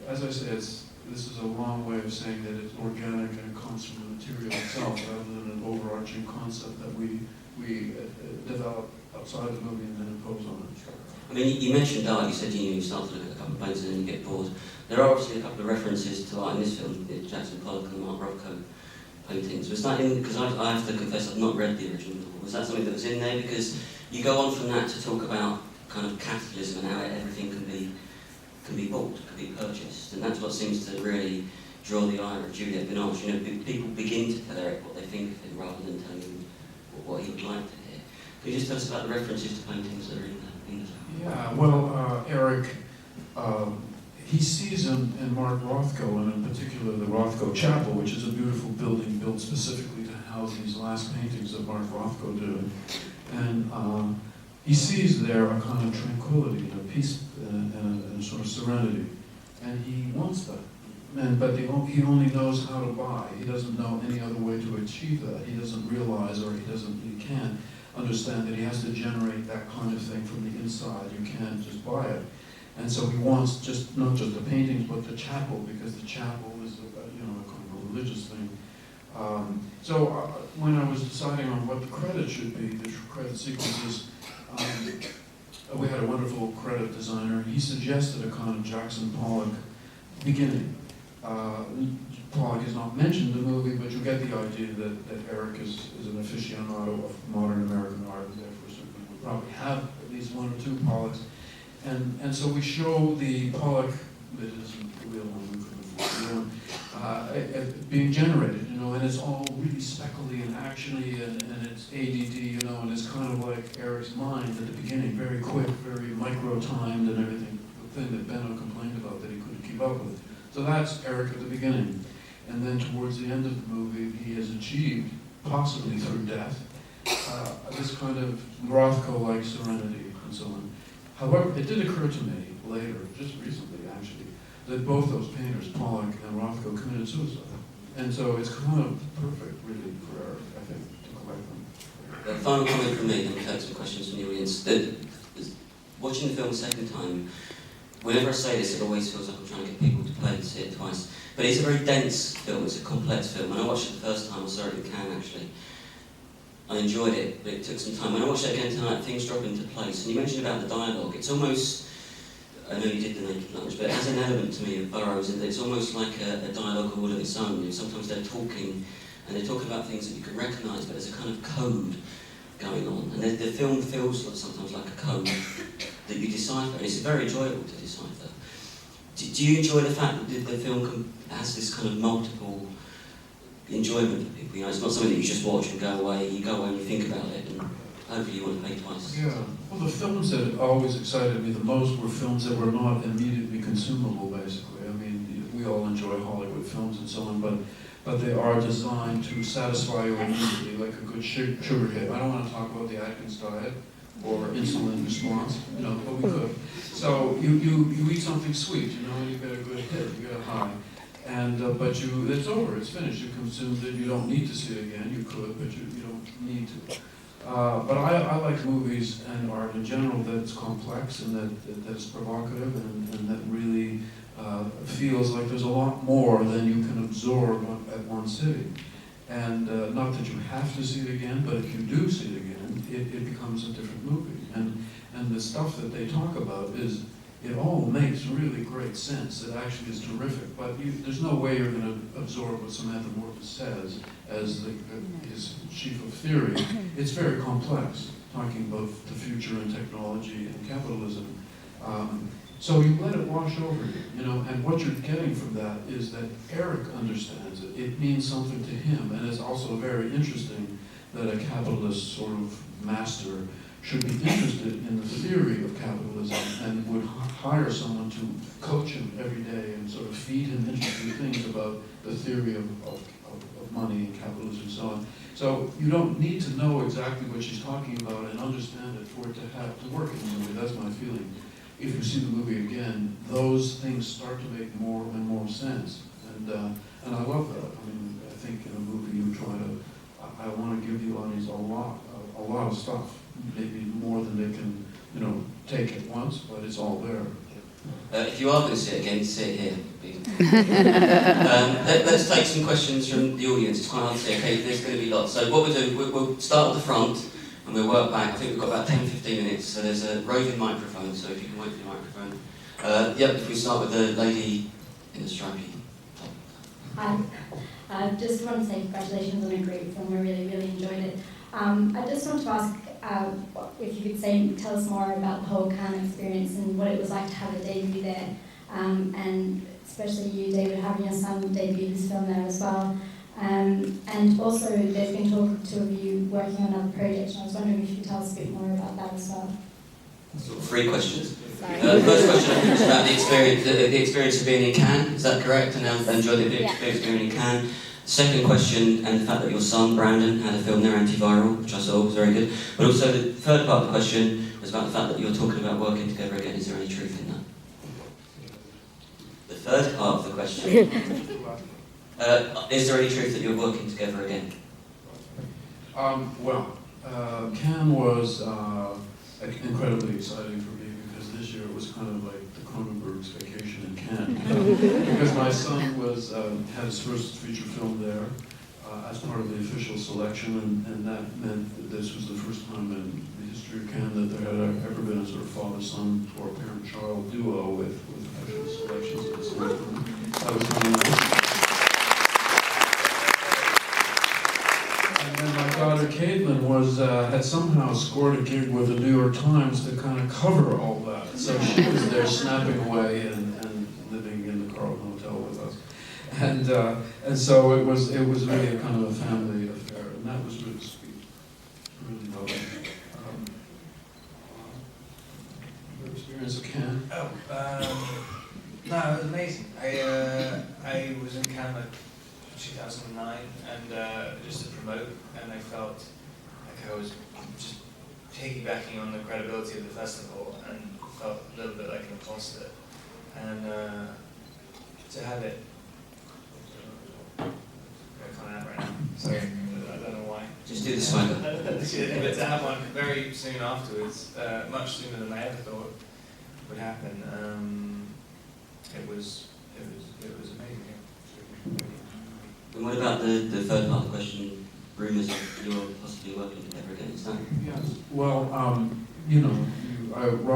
as I say, this is a long way of saying that it's organic and it comes from the material itself rather than an overarching concept that we develop outside the movie and then impose on it. I mean, you mentioned art, you said you start to look at a couple of paintings and then you get bored. There are obviously a couple of references to art in this film, the Jackson Pollock and Mark Rothko paintings. Was that in, because I have to confess I've not read the original novel, was that something that was in there? Because you go on from that to talk about kind of capitalism and how everything can be bought, can be purchased, and that's what seems to really draw the ire of Juliette Binoche. You know, people begin to tell Eric what they think of him rather than telling him what he would like to hear. Can you just tell us about the references to paintings that are in the film? Yeah, well, Eric, he sees in Mark Rothko, and in particular the Rothko Chapel, which is a beautiful building built specifically to house these last paintings that Mark Rothko did. And he sees there a kind of tranquility, a peace, and a sort of serenity. And he wants that. But he only knows how to buy. He doesn't know any other way to achieve that. He doesn't realize, or he can't understand that he has to generate that kind of thing from the inside. You can't just buy it. And so he wants not just the paintings, but the chapel, because the chapel is a kind of a religious thing. So when I was deciding on what the credit should be, the credit sequences, we had a wonderful credit designer, and he suggested a kind of Jackson Pollock beginning. Pollock is not mentioned in the movie, but you get the idea that Eric is an aficionado of modern American art, and therefore certainly will probably have at least one or two Pollocks. And so we show the Pollock, that isn't the real one, being generated, and it's all really speckly and actiony, and it's ADD, and it's kind of like Eric's mind at the beginning, very quick, very micro-timed and everything, the thing that Benno complained about that he couldn't keep up with. So that's Eric at the beginning. And then towards the end of the movie, he has achieved, possibly through death, this kind of Rothko-like serenity and so on. However, it did occur to me later, just recently actually, that both those painters, Pollock and Rothko, committed suicide. And so it's kind of perfect, really, for Eric, I think, to collect them. Final comment from me, then we'll take some questions from the audience. Watching the film a second time, whenever I say this, it always feels like I'm trying to get people to play and see it twice. But it's a very dense film, it's a complex film. When I watched it the first time, I saw it in Cannes actually. I enjoyed it, but it took some time. When I watched it again tonight, things drop into place. And you mentioned about the dialogue. It's almost, I know you did the native language, but it has an element to me of Burroughs, and it's almost like a dialogue all of its own. Sometimes they're talking, and they're talking about things that you can recognise, but there's a kind of code going on. And the film feels sometimes like a code that you decipher, and it's very enjoyable to decipher. Do you enjoy the fact that the film has this kind of multiple enjoyment for people? It's not something that you just watch and go away. You go away and you think about it, and hopefully you want to pay twice. Yeah. Well, the films that always excited me the most were films that were not immediately consumable, basically. I mean, we all enjoy Hollywood films and so on, but they are designed to satisfy you immediately, like a good sugar hit. I don't want to talk about the Atkins diet or insulin response, but we could. So you eat something sweet, and you get a good hit, you get a high. And but it's over, it's finished. You consumed it. You don't need to see it again. You could, but you don't need to. But I like movies and art in general that's complex and that's provocative and that really feels like there's a lot more than you can absorb at one sitting. And not that you have to see it again, but if you do see it again, it becomes a different movie. And the stuff that they talk about it all makes really great sense. It actually is terrific, but there's no way you're going to absorb what Samantha Morton says as his chief of theory. It's very complex, talking about the future and technology and capitalism. So you let it wash over you, and what you're getting from that is that Eric understands it. It means something to him, and it's also very interesting that a capitalist sort of master should be interested in the theory of capitalism and would hire someone to coach him every day and sort of feed him interesting things about the theory of money and capitalism and so on. So you don't need to know exactly what she's talking about and understand it for it to work in the movie. That's my feeling. If you see the movie again, those things start to make more and more sense. And I love that. I mean, I think in a movie you try to, I want to give the audience a lot of stuff. Maybe more than they can, take at once, but it's all there. If you are going to see it again, sit here. Let's take some questions from the audience. It's quite hard to see. Okay, there's going to be lots. So what we'll do, we'll start at the front and we'll work back. I think we've got about 10-15 minutes. So there's a roving microphone, so if you can wait for the microphone. If we start with the lady in the stripy top. Hi. I just want to say congratulations on a great film. I really, really enjoyed it. I just want to ask if you could tell us more about the whole Cannes experience and what it was like to have a debut there, and especially you, David, having your son debut this film there as well. And also, there's been talk of two of you working on another project, and I was wondering if you could tell us a bit more about that as well. So 3 questions. The first question I think was about the experience of being in Cannes. Is that correct? And I enjoyed the experience of being in Cannes. Second question, and the fact that your son, Brandon, had a film there, Antiviral, which I saw was very good. But also the third part of the question was about the fact that you're talking about working together again. Is there any truth in that? The third part of the question, is there any truth that you're working together again? Cannes was incredibly exciting for me because this year it was kind of like the Cronenberg's vacation in Cannes. Because my son had his first feature film there as part of the official selection, and that meant that this was the first time in the history of Cannes that there had ever been a sort of father-son or parent-child duo with official selections of the same film. That was really nice. And then my daughter Caitlin had somehow scored a gig with the New York Times to kind of cover all that. So she was there snapping away and living in the Carlton Hotel with us. And so it was really a kind of a family affair, and that was really sweet. Really lovely. Your experience of Cannes? No, it was amazing. I was in Cannes like 2009 and just to promote, and I felt like I was just piggybacking on the credibility of the festival and felt a little bit like an imposter. And to have it, I can't have right now, sorry, I don't know why. Just do the swagger. But to have one very soon afterwards, much sooner than I ever thought would happen, it was amazing. And what about the third part of the question, rumours of you're possibly working together again? Is that? Yes. Well, Rob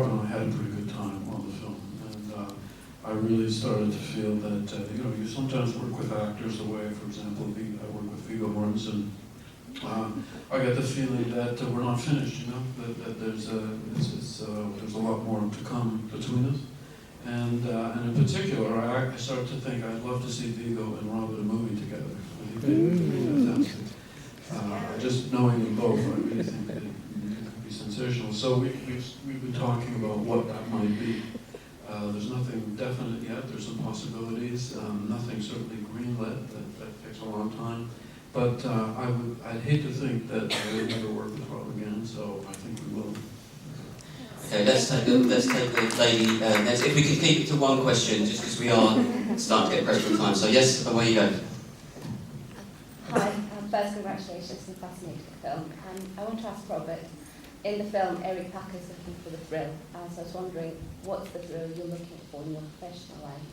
and I had a pretty good time on the film, and I really started to feel that you sometimes work with actors the way, for example, I work with Viggo Mortensen. I get the feeling that we're not finished. That there's a lot more to come between us. And in particular, I started to think I'd love to see Viggo and Rob in a movie together. I think they'd be fantastic. Just knowing them both, I really think it could be sensational. So we've been talking about what that might be. There's nothing definite yet. There's some possibilities. Nothing certainly greenlit. That takes a long time. But I'd hate to think that I would never work with Rob again. So I think we will. Okay, let's take the lady next. If we can keep it to one question, just because we are starting to get pressed for time. So yes, away you go. Hi, first congratulations on a fascinating film. I want to ask Robert, in the film Eric Packer is looking for the thrill. So I was wondering, what's the thrill you're looking for in your professional life?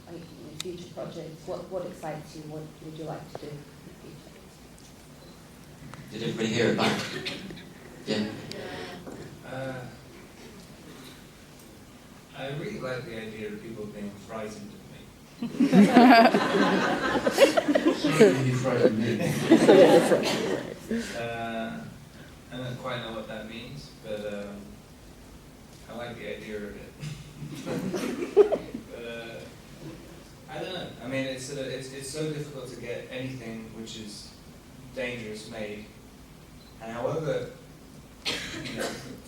Like in future projects, what excites you? What would you like to do in the future? Did everybody hear it back? Yeah. I really like the idea of people being frightened of me. Certainly he frightened me. I don't quite know what that means, but I like the idea of it. But I don't know. I mean, it's so difficult to get anything which is dangerous made. And however,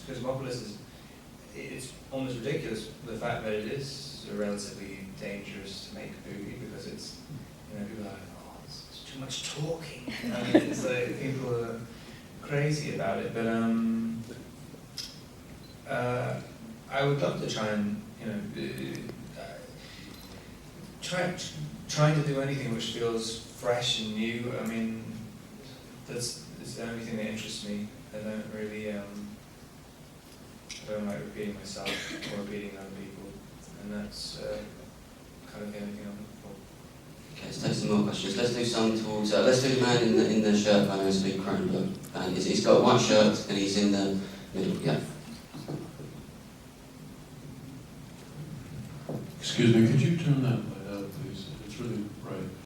Cosmopolis it's almost ridiculous the fact that it is relatively dangerous to make a movie because it's, people are like, oh, it's too much talking. I mean, it's like people are crazy about it, but I would love to try and, trying to do anything which feels fresh and new. I mean, it's the only thing that interests me. I don't really, I don't like repeating myself or repeating other people. and that's kind of the only thing I'm looking for. Okay, let's take some more questions. Let's do some towards. Let's do the man in the shirt by David Cronenberg. And he's got a white shirt and he's in the middle. Yeah. Excuse me, could you turn that light out, please? It's really bright.